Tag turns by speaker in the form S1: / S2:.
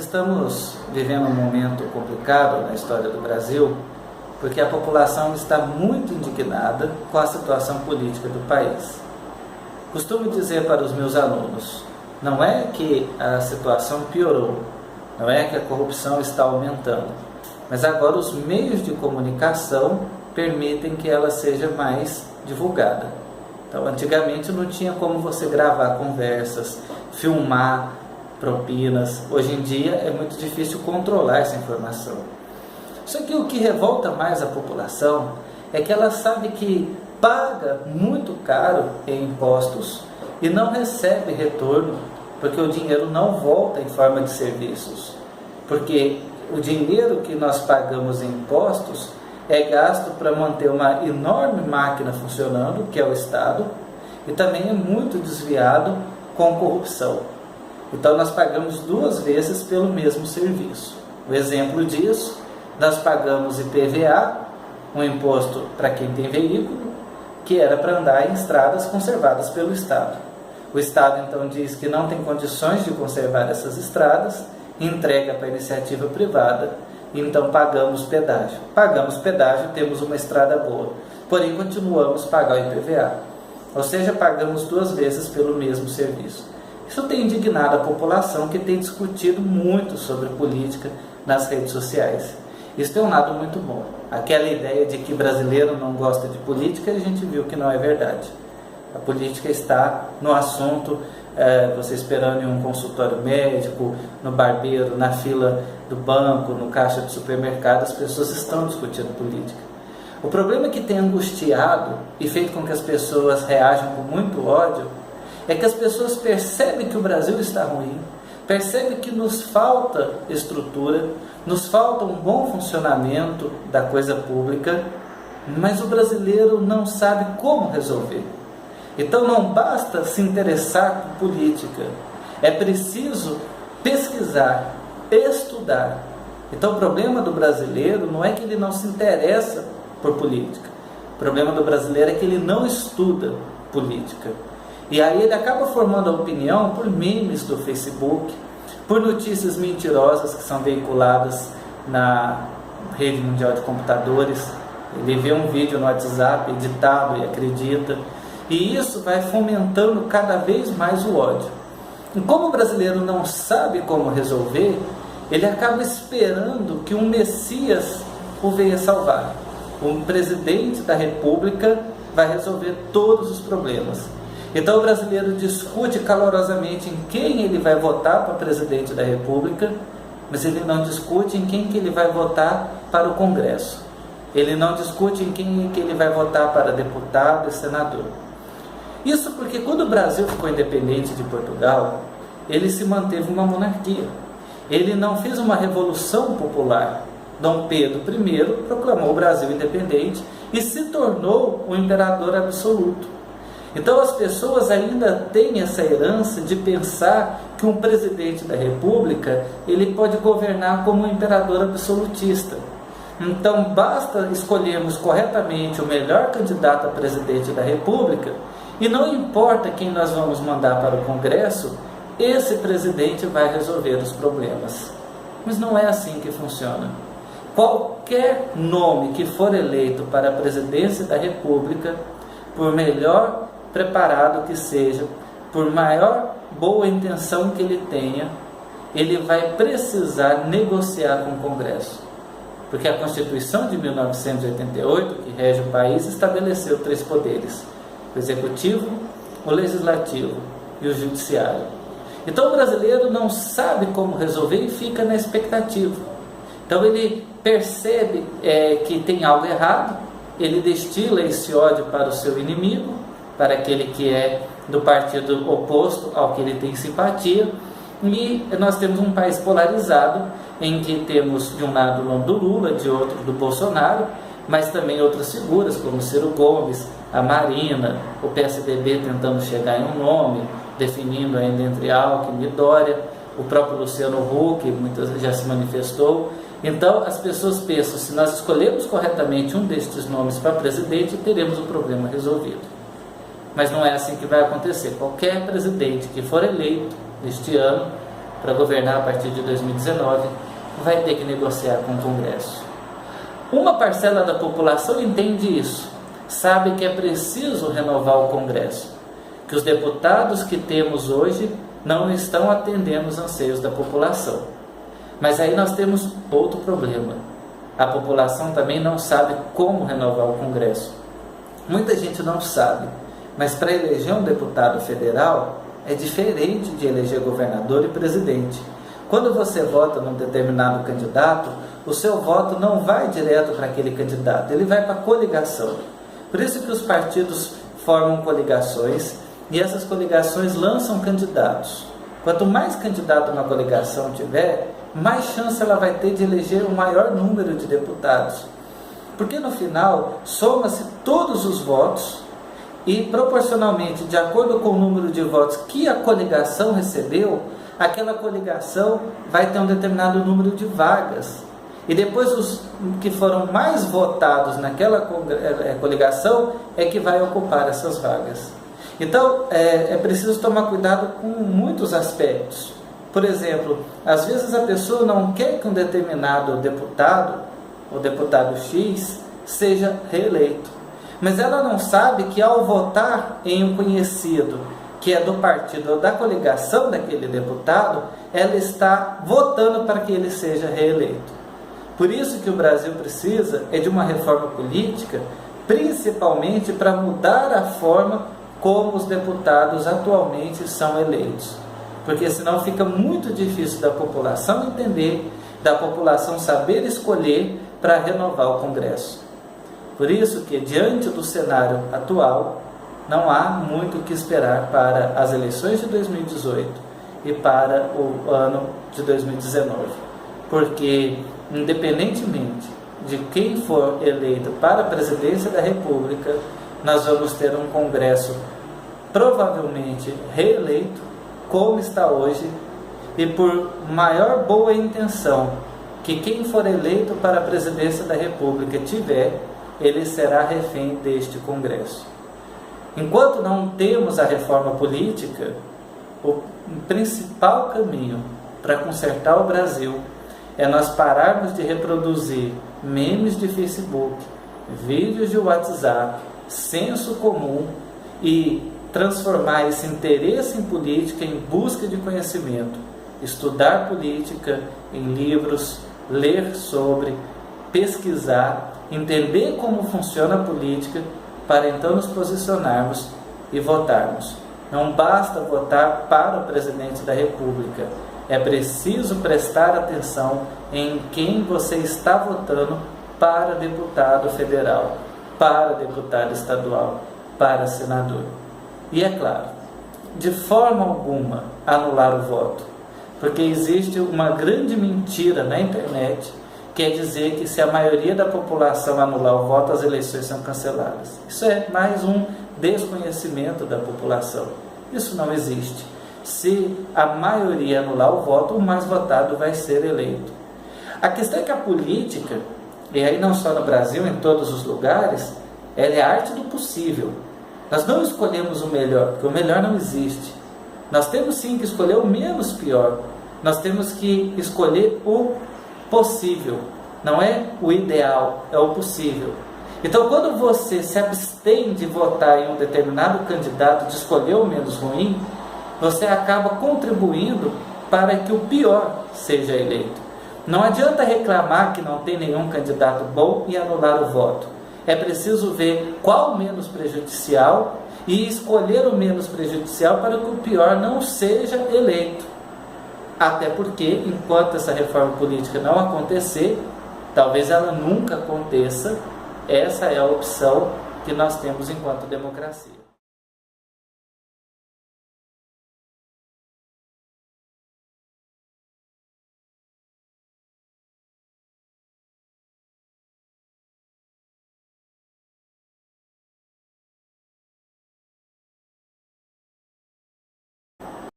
S1: estamos vivendo um momento complicado na história do Brasil, porque a população está muito indignada com a situação política do país. Costumo dizer para os meus alunos, não é que a situação piorou, não é que a corrupção está aumentando, mas agora os meios de comunicação permitem que ela seja mais divulgada. Então, antigamente não tinha como você gravar conversas, filmar propinas. Hoje em dia é muito difícil controlar essa informação. Só que o que revolta mais a população é que ela sabe que paga muito caro em impostos e não recebe retorno, porque o dinheiro não volta em forma de serviços. Porque o dinheiro que nós pagamos em impostos é gasto para manter uma enorme máquina funcionando, que é o Estado, e também é muito desviado com corrupção. Então nós pagamos 2 vezes pelo mesmo serviço. O exemplo disso, nós pagamos IPVA, um imposto para quem tem veículo, que era para andar em estradas conservadas pelo Estado. O Estado então diz que não tem condições de conservar essas estradas, entrega para a iniciativa privada, então pagamos pedágio. Pagamos pedágio, temos uma estrada boa, porém continuamos a pagar o IPVA. Ou seja, pagamos 2 vezes pelo mesmo serviço. Isso tem indignado a população, que tem discutido muito sobre política nas redes sociais. Isso tem um lado muito bom. Aquela ideia de que brasileiro não gosta de política, a gente viu que não é verdade. A política está no assunto, você esperando em um consultório médico, no barbeiro, na fila do banco, no caixa de supermercado, as pessoas estão discutindo política. O problema que tem angustiado e feito com que as pessoas reajam com muito ódio é que as pessoas percebem que o Brasil está ruim, percebem que nos falta estrutura, nos falta um bom funcionamento da coisa pública, mas o brasileiro não sabe como resolver. Então não basta se interessar por política, é preciso pesquisar, estudar. Então o problema do brasileiro não é que ele não se interessa por política, o problema do brasileiro é que ele não estuda política. E aí ele acaba formando a opinião por memes do Facebook, por notícias mentirosas que são veiculadas na rede mundial de computadores. Ele vê um vídeo no WhatsApp editado e acredita. E isso vai fomentando cada vez mais o ódio. E como o brasileiro não sabe como resolver, ele acaba esperando que um Messias o venha salvar. Um presidente da República vai resolver todos os problemas. Então o brasileiro discute calorosamente em quem ele vai votar para presidente da República, mas ele não discute em quem que ele vai votar para o Congresso. Ele não discute em quem que ele vai votar para deputado e senador. Isso porque quando o Brasil ficou independente de Portugal, ele se manteve uma monarquia. Ele não fez uma revolução popular. Dom Pedro I proclamou o Brasil independente e se tornou o imperador absoluto. Então as pessoas ainda têm essa herança de pensar que um presidente da República ele pode governar como um imperador absolutista. Então basta escolhermos corretamente o melhor candidato a presidente da República e não importa quem nós vamos mandar para o Congresso, esse presidente vai resolver os problemas. Mas não é assim que funciona. Qualquer nome que for eleito para a presidência da República, por melhor preparado que seja, por maior boa intenção que ele tenha, ele vai precisar negociar com o Congresso. Porque a Constituição de 1988, que rege o país, estabeleceu 3 poderes: o Executivo, o Legislativo e o Judiciário. Então o brasileiro não sabe como resolver e fica na expectativa. Então ele percebe que tem algo errado, ele destila esse ódio para o seu inimigo, para aquele que é do partido oposto ao que ele tem simpatia, e nós temos um país polarizado, em que temos de um lado o nome do Lula, de outro do Bolsonaro, mas também outras figuras como Ciro Gomes, a Marina, o PSDB tentando chegar em um nome, definindo ainda entre Alckmin e Dória, o próprio Luciano Huck, muitas já se manifestou. Então as pessoas pensam, se nós escolhermos corretamente um destes nomes para presidente, teremos o problema resolvido. Mas não é assim que vai acontecer. Qualquer presidente que for eleito este ano para governar a partir de 2019, vai ter que negociar com o Congresso. Uma parcela da população entende isso, sabe que é preciso renovar o Congresso, que os deputados que temos hoje não estão atendendo os anseios da população. Mas aí nós temos outro problema. A população também não sabe como renovar o Congresso. Muita gente não sabe, mas para eleger um deputado federal é diferente de eleger governador e presidente. Quando você vota num determinado candidato, o seu voto não vai direto para aquele candidato, ele vai para a coligação. Por isso que os partidos formam coligações e essas coligações lançam candidatos. Quanto mais candidato uma coligação tiver, mais chance ela vai ter de eleger um maior número de deputados. Porque no final, soma-se todos os votos e proporcionalmente, de acordo com o número de votos que a coligação recebeu, aquela coligação vai ter um determinado número de vagas. E depois os que foram mais votados naquela coligação é que vai ocupar essas vagas. Então, é preciso tomar cuidado com muitos aspectos. Por exemplo, às vezes a pessoa não quer que um determinado deputado, o deputado X, seja reeleito. Mas ela não sabe que ao votar em um conhecido que é do partido ou da coligação daquele deputado, ela está votando para que ele seja reeleito. Por isso que o Brasil precisa de uma reforma política, principalmente para mudar a forma como os deputados atualmente são eleitos. Porque senão fica muito difícil da população entender, da população saber escolher para renovar o Congresso. Por isso que, diante do cenário atual, não há muito o que esperar para as eleições de 2018 e para o ano de 2019. Porque, independentemente de quem for eleito para a presidência da República, nós vamos ter um Congresso provavelmente reeleito, como está hoje, e por maior boa intenção que quem for eleito para a presidência da República tiver, ele será refém deste Congresso. Enquanto não temos a reforma política, o principal caminho para consertar o Brasil é nós pararmos de reproduzir memes de Facebook, vídeos de WhatsApp, senso comum e transformar esse interesse em política em busca de conhecimento, estudar política em livros, ler sobre, pesquisar, entender como funciona a política para então nos posicionarmos e votarmos. Não basta votar para o presidente da República, é preciso prestar atenção em quem você está votando para deputado federal, para deputado estadual, para senador. E é claro, de forma alguma anular o voto, porque existe uma grande mentira na internet, que é dizer que se a maioria da população anular o voto, as eleições são canceladas. Isso é mais um desconhecimento da população. Isso não existe. Se a maioria anular o voto, o mais votado vai ser eleito. A questão é que a política, e aí não só no Brasil, em todos os lugares, ela é a arte do possível. Nós não escolhemos o melhor, porque o melhor não existe. Nós temos sim que escolher o menos pior. Nós temos que escolher o possível. Não é o ideal, é o possível. Então, quando você se abstém de votar em um determinado candidato, de escolher o menos ruim, você acaba contribuindo para que o pior seja eleito. Não adianta reclamar que não tem nenhum candidato bom e anular o voto. É preciso ver qual o menos prejudicial e escolher o menos prejudicial para que o pior não seja eleito. Até porque, enquanto essa reforma política não acontecer, talvez ela nunca aconteça, essa é a opção que nós temos enquanto democracia.